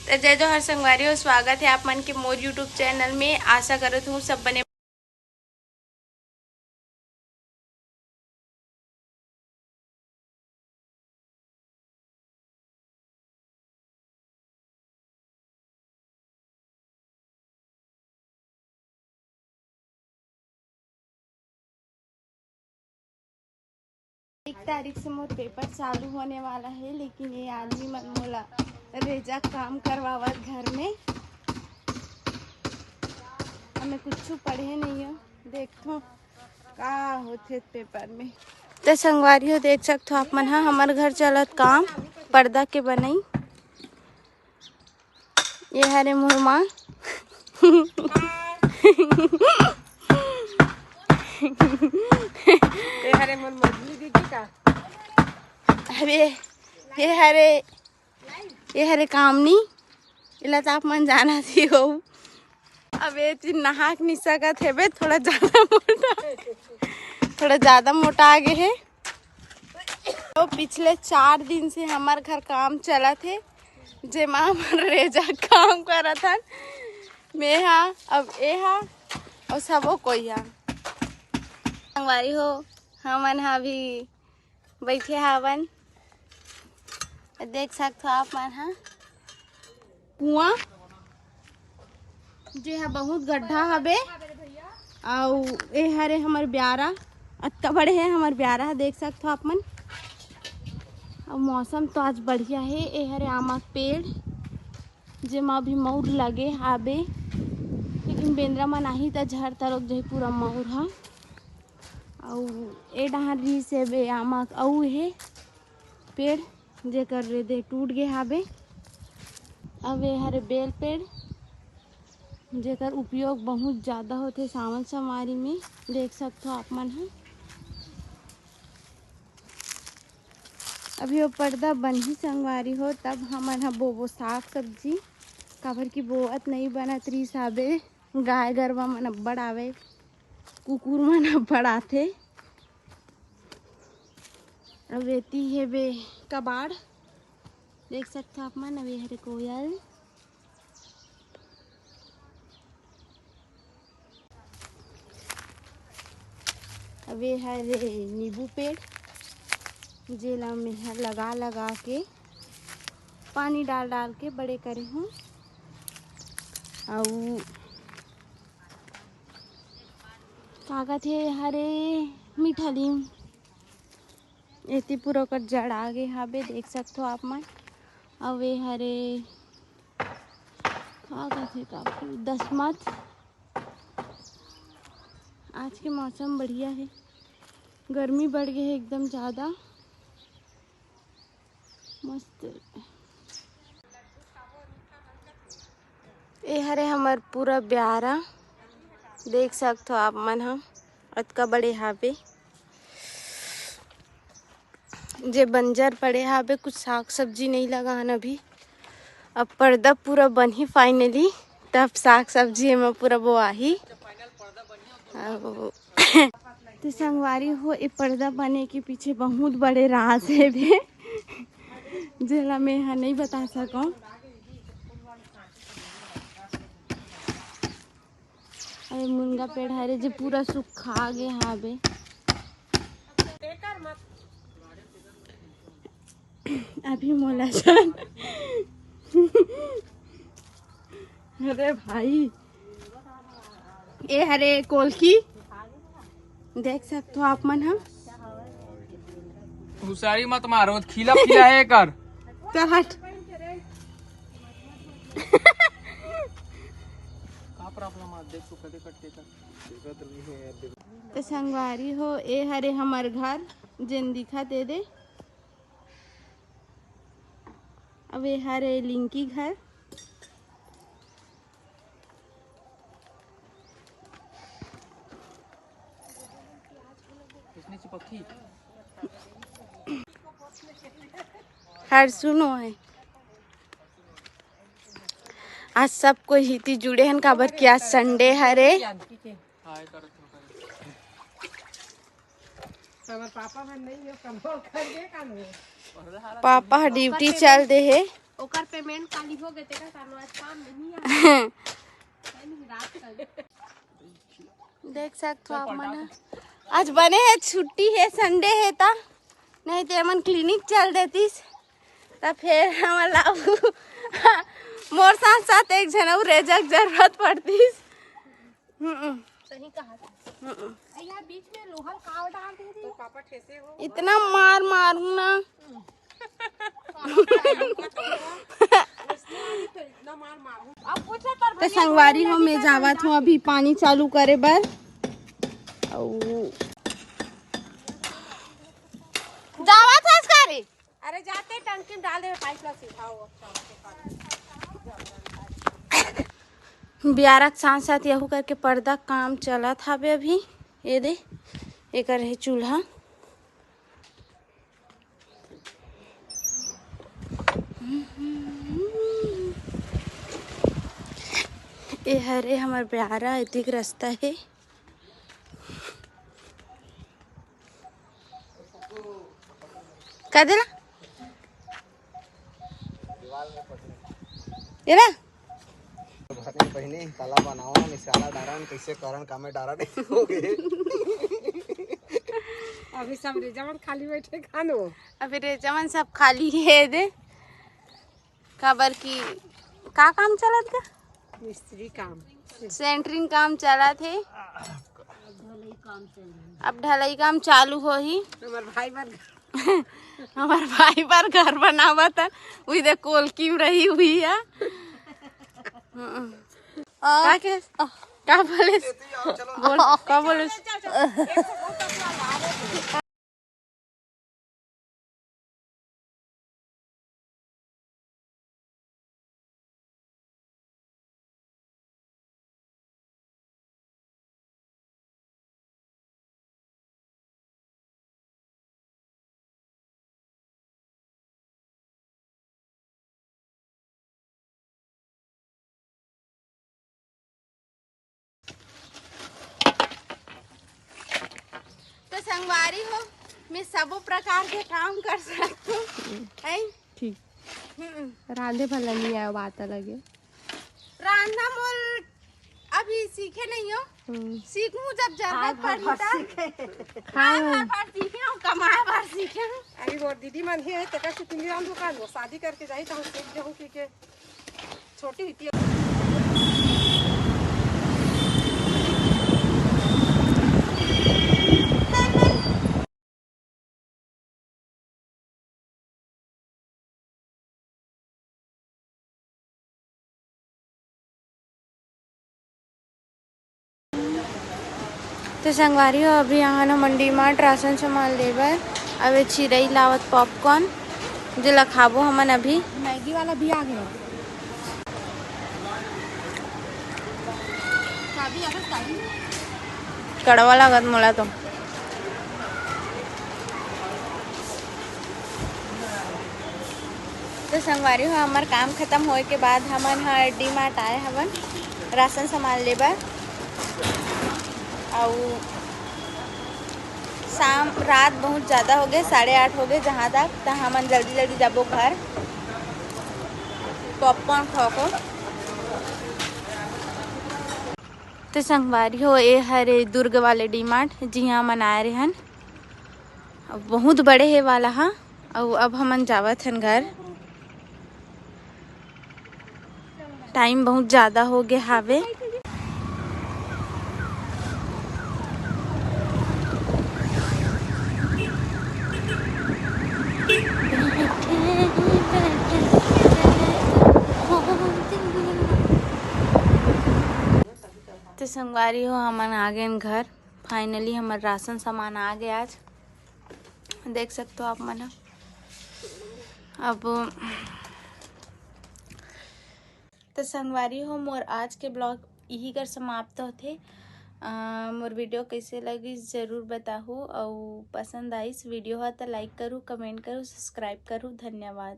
तो जय जोहर संगवारी हो, स्वागत है आप मन के मोर यूट्यूब चैनल में। आशा करत हूँ सब बने। एक तारीख से मोर पेपर चालू होने वाला है, लेकिन ये आदमी मन मोला रेजा काम करवावत घर में। हमें कुछ पढ़े नहीं हो, देखो का होते पेपर में। तो संगवारी हो देख सकते हो आप मन, हाँ हमार घर चलत काम पर्दा के बनई। ये हरे मोर माँ हरे मन मछली दीदी का अरे ये हरे काम नहीं इला तो आप मन जाना थी हो। अबे तीन नहाक नहीं सकत है बे, थोड़ा ज़्यादा मोटा आ गए है। तो पिछले 4 दिन से हमार घर काम चला थे, जे माँ हमार रेजा काम करा था। मैं हाँ अब ए हाँ और सबो कोई हाँ संगवारी हो। हमन हाँ भी बैठे हावन, देख सकते हो आप मन। हाँ कुआं जे हा बहुत गड्ढा हबे, और ए हरे हमर ब्यारा अत्ता बड़े है। हमर ब्यारा देख सकते हो आप मन। और मौसम तो आज बढ़िया है। ए हरे आमा पेड़ जेमा भी मऊर लगे हाबे, लेकिन बेंद्रा मन आही त झड़ तरक जही पूरा मऊर हा। और ए डहार रही से बे आमा अऊ है पेड़ जेकर रेदे टूट गए हाबे। अब ए हरे बेल पेड़ जेकर उपयोग बहुत ज़्यादा होते सावन समारी में, देख सकते हो आप मन। है अभी वो पर्दा बन ही संगवारी हो, तब हमन हा बोबो साग सब्जी काबर की बोअत नहीं बनत रही साबे। गाय गरवा मन अब्बड़ आवे, कुकुर मन अब्बड़ आथे। अब एती है बे कबाड़, देख सकते हो आप मन। अब हरे कोयल अब हरे नींबू पेड़ जेला में लगा के पानी डाल के बड़े करे हूँ। और कागज है हरे मीठा नीम एती पूरा कर जड़ आगे हाबे, देख सकते हो आप मन। अब ये हरे कागज है काफी दसमत। आज के मौसम बढ़िया है, गर्मी बढ़ गई है एकदम ज़्यादा मस्त। ये हरे हमार पूरा ब्यारा देख सकते हो आप मन। हम अतका बड़े हाबे जे बंजर पड़े हाबे, कुछ साग सब्जी नहीं लगान अभी। अब पर्दा पूरा बन ही फाइनली, तब साग सब्जी में पूरा वो आही। तो संगवारी हो, ये पर्दा बने के पीछे बहुत बड़े राज है बे, जेला मैं यहाँ नहीं बता सकूँ। अरे मुनगा पेड़ हरे जो पूरा सूखा गए हाबे। अभी मोला जान अरे भाई ए हरे कोलकी देख सकते हो आप मन। हम हुसारी मत मारो, खिला खिला है कर तो हट तो संगवारी हो, ए हरे हमार घर जेन दिखा दे। अब ये हरे लिंकी घर हर सुनो है। आज सब कोई हिती जुड़े हैं काबर कि आज संडे हरे। हमारे पापा भर नहीं हो कम कर दे कानो पापा ड्यूटी चल दे है। ओकर पेमेंट खाली हो गए तेरा कानो आज काम नहीं आया नहीं रात का देख सकते हो आप मन आज बने है छुट्टी है संडे है ता नहीं तो मन क्लिनिक चल देतीस तो फिर हमारा मोर साथ साथ एक जन और रेजक जरूरत पड़तीस। सही कहा यार बीच में लोहल काव डाल दे रही पापा ठेसे हो इतना मार मारू ना इतना मार मारू अब पूछे तर तो संगवारी हो मैं जावत हूँ अभी पानी चालू करे बर जावत है इसकारी अरे जाते टंकी में डाल दे पाइप ला सिखाओ बियारक साथ साथ यहू करके पर्दा काम चला था अभी ये दे एक रहे चूल्हा ये हरे हमार प्यारा एतिक रास्ता है का देला ये ना भरने पहिने ताला बनावन निशाला डारन कैसे करन कामे डारन हो गए अभी सब रिजवन खाली बैठे खानो अभी रेजमन सब खाली है दे खबर की का काम चलत का मिस्त्री काम सेंटरिंग काम चला थे अब ढलाई काम चालू हो ही हमारे भाई बन हमारे भाई पर घर बनावा था वही दे कोलकी में रही हुई है का बोले बोल का बोले तो संगवारी हो मैं सबो प्रकार के काम कर सकती हूँ है ठीक रांधे भला नहीं आया बात लगे रांधना मोल अभी सीखे नहीं हो सीखूं जब जरूरत पड़ी तब खाए भर सीखे हूँ कमाए भर सीखे हूँ अभी वो दीदी मन है तेरा से पिंजराम दुकान वो शादी करके जाई तो हम सीख जाऊं कि छोटी हुई तो संगवारी हो अभी यहाँ ना मंडी मार्ट राशन सामान लेबर अब चिरई लावत पॉपकॉर्न जो लखाबो हमन अभी मैगी वाला भी आ गया कड़वा लागत मोला तो संगवारी हो हमार काम खत्म होए के बाद हमन हाँ डी मार्ट आए हवन राशन सामान लेबर और शाम रात बहुत ज़्यादा हो गए 8:30 हो गए जहाँ तक तो हमन जल्दी जल्दी जाबो घर पॉपकॉर्न खा को तो संगवारी हो ये हरे दुर्ग वाले डी मार्ट जी हाँ मनाए रहे हन बहुत बड़े है वाला हाँ और अब हमन जावत हन घर टाइम बहुत ज़्यादा हो गया हावे तो संगवारी हो हमन आ गए घर फाइनली हमार राशन सामान आ गया आज देख सकते हो आप मन अब तो संगवारी हो मोर आज के ब्लॉग यही कर समाप्त होते मोर वीडियो कैसे लगी ज़रूर बताहू और पसंद आइस वीडियो हो तो लाइक करूँ कमेंट करूँ सब्सक्राइब करूँ धन्यवाद।